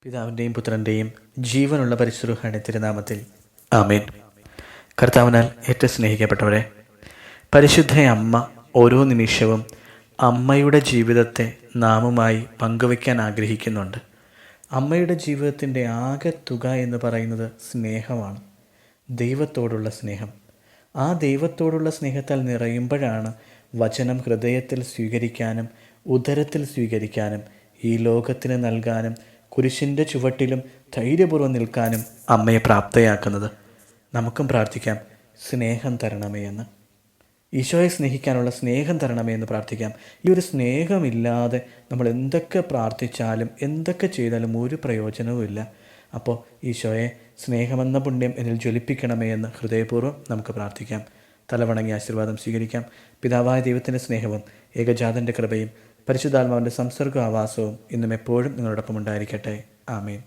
പിതാവിൻ്റെയും പുത്രൻ്റെയും ജീവനുള്ള പരിശുദ്ധ തിരുനാമത്തിൽ ആമേൻ. കർത്താവിനാൽ ഏറ്റവും സ്നേഹിക്കപ്പെട്ടവരെ, പരിശുദ്ധ അമ്മ ഓരോ നിമിഷവും അമ്മയുടെ ജീവിതത്തെ നാമുമായി പങ്കുവയ്ക്കാൻ ആഗ്രഹിക്കുന്നുണ്ട്. അമ്മയുടെ ജീവിതത്തിൻ്റെ ആകെ തുക എന്ന് പറയുന്നത് സ്നേഹമാണ്, ദൈവത്തോടുള്ള സ്നേഹം. ആ ദൈവത്തോടുള്ള സ്നേഹത്താൽ നിറയുമ്പോഴാണ് വചനം ഹൃദയത്തിൽ സ്വീകരിക്കാനും ഉദരത്തിൽ സ്വീകരിക്കാനും ഈ ലോകത്തിന് നൽകാനും കുരിശിൻ്റെ ചുവട്ടിലും ധൈര്യപൂർവ്വം നിൽക്കാനും അമ്മയെ പ്രാപ്തയാക്കുന്നത്. നമുക്കും പ്രാർത്ഥിക്കാം, സ്നേഹം തരണമേ എന്ന്. ഈശോയെ സ്നേഹിക്കാനുള്ള സ്നേഹം തരണമേ എന്ന് പ്രാർത്ഥിക്കാം. ഈ ഒരു സ്നേഹമില്ലാതെ നമ്മൾ എന്തൊക്കെ പ്രാർത്ഥിച്ചാലും എന്തൊക്കെ ചെയ്താലും ഒരു പ്രയോജനവുമില്ല. അപ്പോൾ ഈശോയെ, സ്നേഹമെന്ന പുണ്യം എന്നിൽ ജ്വലിപ്പിക്കണമേ എന്ന് ഹൃദയപൂർവ്വം നമുക്ക് പ്രാർത്ഥിക്കാം. തലവണങ്ങി ആശീർവാദം സ്വീകരിക്കാം. പിതാവായ ദൈവത്തിൻ്റെ സ്നേഹവും ഏകജാതൻ്റെ കൃപയും പരിശുദ്ധാത്മാവിൻ്റെ സംസർഗ ആവാസവും ഇന്നും എപ്പോഴും നിങ്ങളോടൊപ്പം ഉണ്ടായിരിക്കട്ടെ. ആമേൻ.